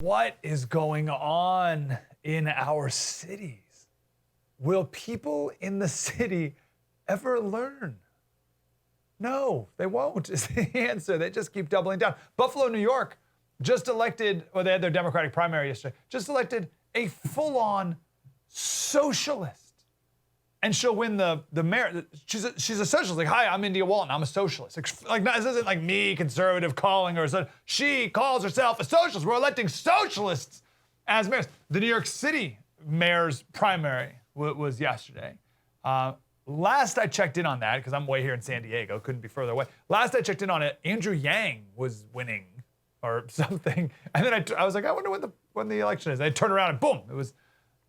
What is going on in our cities? Will people in the city ever learn? No, they won't, is the answer. They just keep doubling down. Buffalo, New York, just elected, or they had their Democratic primary yesterday, just elected a full-on socialist. And she'll win the mayor. She's a socialist. Like, hi, I'm India Walton. I'm a socialist. Like, this isn't like me, conservative, calling her. She calls herself a socialist. We're electing socialists as mayors. The New York City mayor's primary was yesterday. Last I checked in on that, because I'm way here in San Diego, couldn't be further away. Last I checked in on it, Andrew Yang was winning or something. And then I was like, I wonder when the election is. And I turned around and boom, it was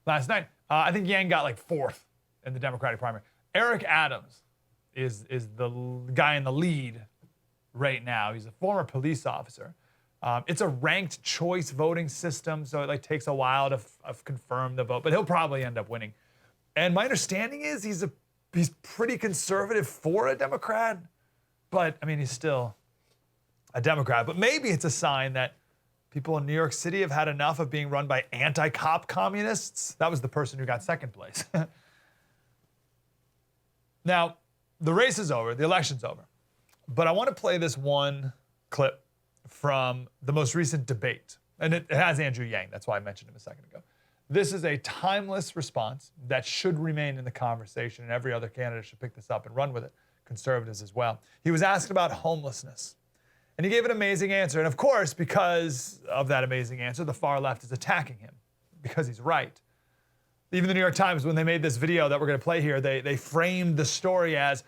last night. I think Yang got like fourth in the Democratic primary. Eric Adams is the guy in the lead right now. He's a former police officer. It's a ranked choice voting system, so it like takes a while to confirm the vote, but he'll probably end up winning. And my understanding is he's pretty conservative for a Democrat, but I mean, he's still a Democrat. But maybe it's a sign that people in New York City have had enough of being run by anti-cop communists. That was the person who got second place. Now, the race is over, the election's over, but I want to play this one clip from the most recent debate, and it has Andrew Yang, that's why I mentioned him a second ago. This is a timeless response that should remain in the conversation, and every other candidate should pick this up and run with it, conservatives as well. He was asked about homelessness, and he gave an amazing answer, and of course, because of that amazing answer, the far left is attacking him, because he's right. Even the New York Times, when they made this video that we're going to play here, they framed the story as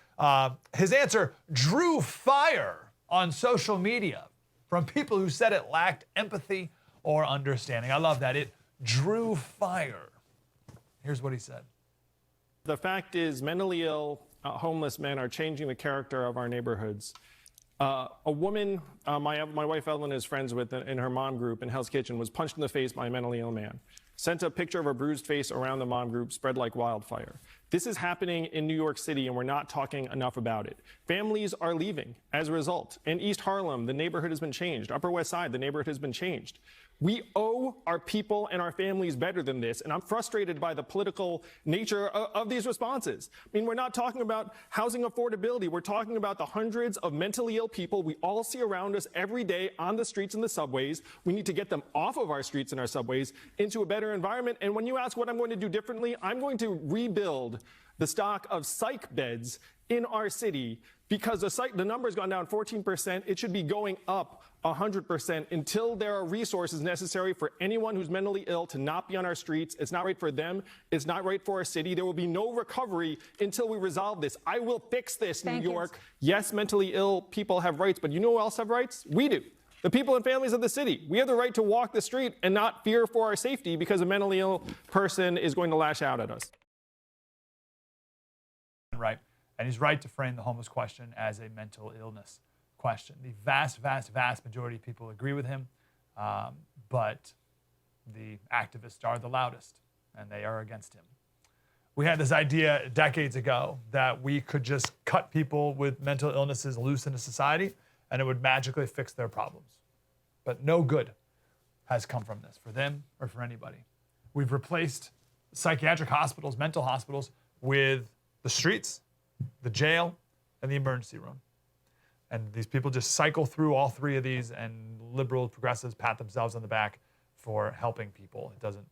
his answer drew fire on social media from people who said it lacked empathy or understanding. I love that. It drew fire. Here's what he said. The fact is, mentally ill, homeless men are changing the character of our neighborhoods. A woman my wife Evelyn is friends with in her mom group in Hell's Kitchen was punched in the face by a mentally ill man. Sent a picture of her bruised face around the mom group, spread like wildfire. This is happening in New York City, and we're not talking enough about it. Families are leaving as a result. In East Harlem, the neighborhood has been changed. Upper West Side, the neighborhood has been changed. We owe our people and our families better than this, and I'm frustrated by the political nature of these responses. I mean, we're not talking about housing affordability. We're talking about the hundreds of mentally ill people we all see around us every day on the streets and the subways. We need to get them off of our streets and our subways into a better environment. And when you ask what I'm going to do differently, I'm going to rebuild the stock of psych beds in our city because the number has gone down 14%. It should be going up 100% until there are resources necessary for anyone who's mentally ill to not be on our streets. It's not right for them. It's not right for our city. There will be no recovery until we resolve this. I will fix this, New York. Yes, mentally ill people have rights, but you know who else have rights? We do. The people and families of the city. We have the right to walk the street and not fear for our safety because a mentally ill person is going to lash out at us. Right. And he's right to frame the homeless question as a mental illness question. The vast, vast, vast majority of people agree with him, but the activists are the loudest, and they are against him. We had this idea decades ago that we could just cut people with mental illnesses loose into society, and it would magically fix their problems. But no good has come from this, for them or for anybody. We've replaced psychiatric hospitals, mental hospitals, with the streets, the jail, and the emergency room. And these people just cycle through all three of these, and liberal progressives pat themselves on the back for helping people. It doesn't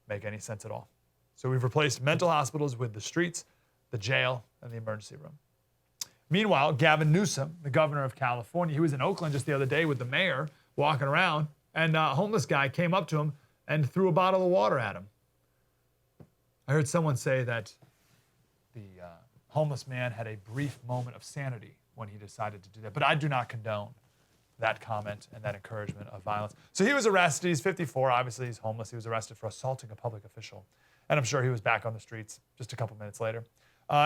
make any sense at all. So we've replaced mental hospitals with the streets, the jail, and the emergency room. Meanwhile, Gavin Newsom, the governor of California, he was in Oakland just the other day with the mayor walking around, and a homeless guy came up to him and threw a bottle of water at him. I heard someone say that the homeless man had a brief moment of sanity when he decided to do that. But I do not condone that comment and that encouragement of violence. So he was arrested. He's 54. Obviously, he's homeless. He was arrested for assaulting a public official. And I'm sure he was back on the streets just a couple minutes later.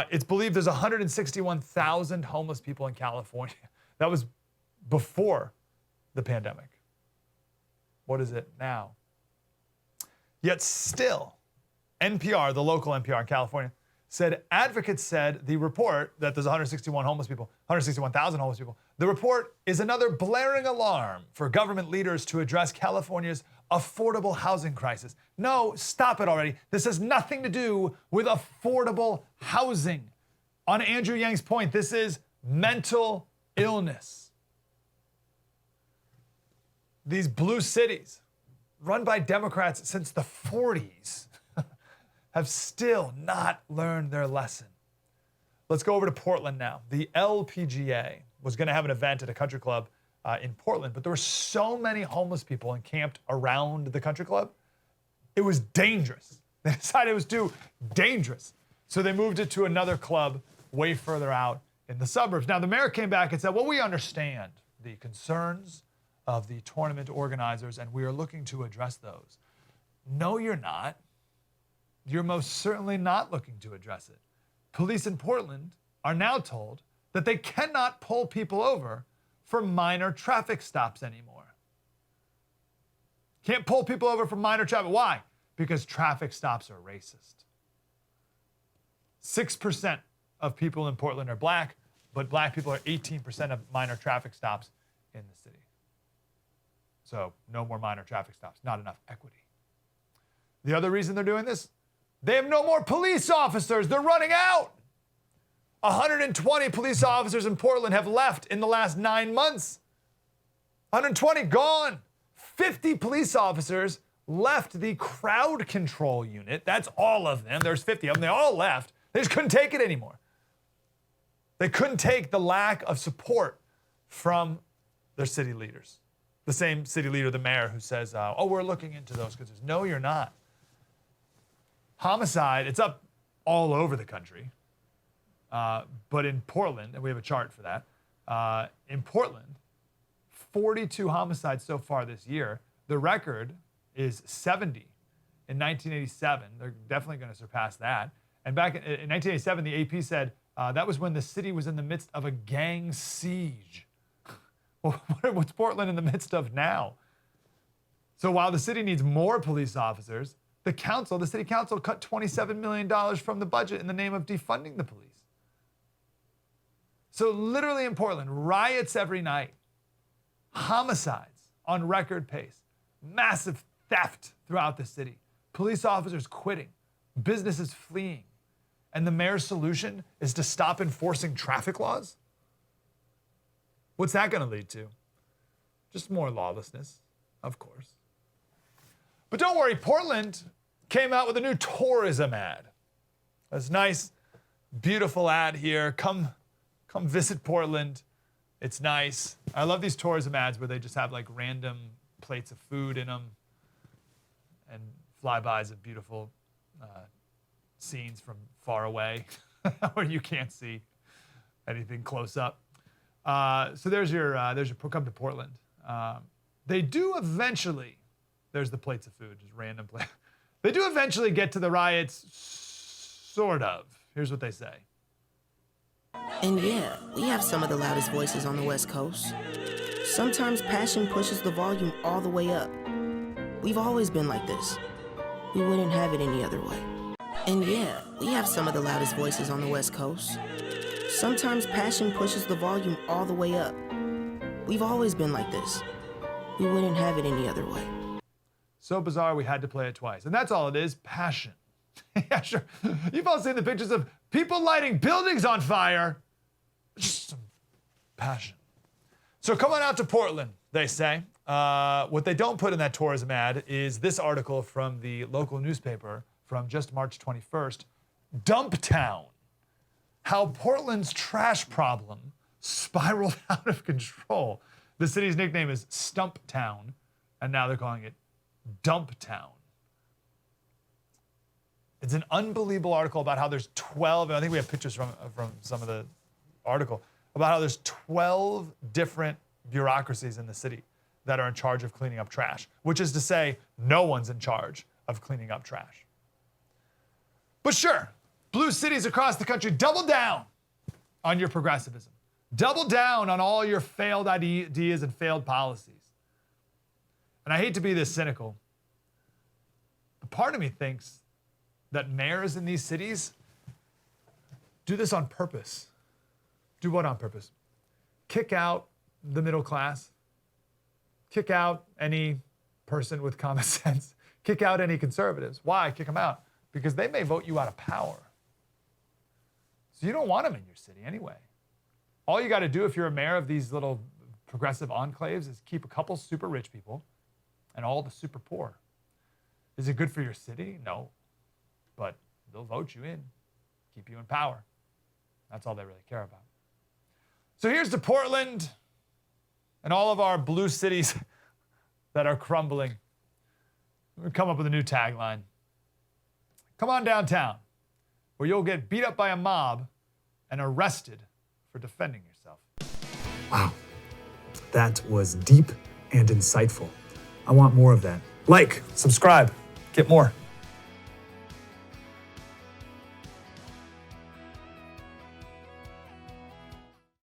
It's believed there's 161,000 homeless people in California. That was before the pandemic. What is it now? Yet still, NPR, the local NPR in California, said advocates said the report that there's 161,000 homeless people, the report is another blaring alarm for government leaders to address California's affordable housing crisis. No, stop it already. This has nothing to do with affordable housing. On Andrew Yang's point, this is mental illness. These blue cities, run by Democrats since the 40s, have still not learned their lesson. Let's go over to Portland now. The LPGA was going to have an event at a country club in Portland, but there were so many homeless people encamped around the country club, it was dangerous. They decided it was too dangerous. So they moved it to another club way further out in the suburbs. Now, the mayor came back and said, well, we understand the concerns of the tournament organizers, and we are looking to address those. No, you're not. You're most certainly not looking to address it. Police in Portland are now told that they cannot pull people over for minor traffic stops anymore. Can't pull people over for minor traffic. Why? Because traffic stops are racist. 6% of people in Portland are black, but black people are 18% of minor traffic stops in the city. So no more minor traffic stops, not enough equity. The other reason they're doing this, they have no more police officers. They're running out. 120 police officers in Portland have left in the last 9 months. 120 gone. 50 police officers left the crowd control unit. That's all of them. There's 50 of them. They all left. They just couldn't take it anymore. They couldn't take the lack of support from their city leaders. The same city leader, the mayor, who says, oh, we're looking into those concerns. No, you're not. Homicide, it's up all over the country. But in Portland, and we have a chart for that, in Portland, 42 homicides so far this year. The record is 70 in 1987. They're definitely going to surpass that. And back in 1987, the AP said that was when the city was in the midst of a gang siege. Well, what's Portland in the midst of now? So while the city needs more police officers, the city council cut $27 million from the budget in the name of defunding the police. So literally in Portland, riots every night, homicides on record pace, massive theft throughout the city, police officers quitting, businesses fleeing. And the mayor's solution is to stop enforcing traffic laws? What's that going to lead to? Just more lawlessness, of course. But don't worry, Portland came out with a new tourism ad. This nice, beautiful ad here. Come visit Portland. It's nice. I love these tourism ads where they just have like random plates of food in them and flybys of beautiful scenes from far away where you can't see anything close up. So there's your come to Portland. They do eventually, there's the plates of food, just random plates. They do eventually get to the riots, sort of. Here's what they say. And yeah, we have some of the loudest voices on the West Coast. Sometimes passion pushes the volume all the way up. We've always been like this. We wouldn't have it any other way. And yeah, we have some of the loudest voices on the West Coast. Sometimes passion pushes the volume all the way up. We've always been like this. We wouldn't have it any other way. So bizarre, we had to play it twice. And that's all it is, passion. Yeah, sure. You've all seen the pictures of people lighting buildings on fire. Just some passion. So come on out to Portland, they say. What they don't put in that tourism ad is this article from the local newspaper from just March 21st, Dumptown. How Portland's trash problem spiraled out of control. The city's nickname is Stumptown, and now they're calling it Dumptown. It's an unbelievable article about how there's 12, and I think we have pictures from some of the article, about how there's 12 different bureaucracies in the city that are in charge of cleaning up trash, which is to say, no one's in charge of cleaning up trash. But sure, blue cities across the country, double down on your progressivism. Double down on all your failed ideas and failed policies. And I hate to be this cynical, but part of me thinks that mayors in these cities do this on purpose. Do what on purpose? Kick out the middle class. Kick out any person with common sense. Kick out any conservatives. Why kick them out? Because they may vote you out of power. So you don't want them in your city anyway. All you got to do if you're a mayor of these little progressive enclaves is keep a couple super rich people and all the super poor. Is it good for your city? No. But they'll vote you in, keep you in power. That's all they really care about. So here's to Portland and all of our blue cities that are crumbling. We'll come up with a new tagline. Come on downtown, where you'll get beat up by a mob and arrested for defending yourself. Wow, that was deep and insightful. I want more of that. Like, subscribe, get more.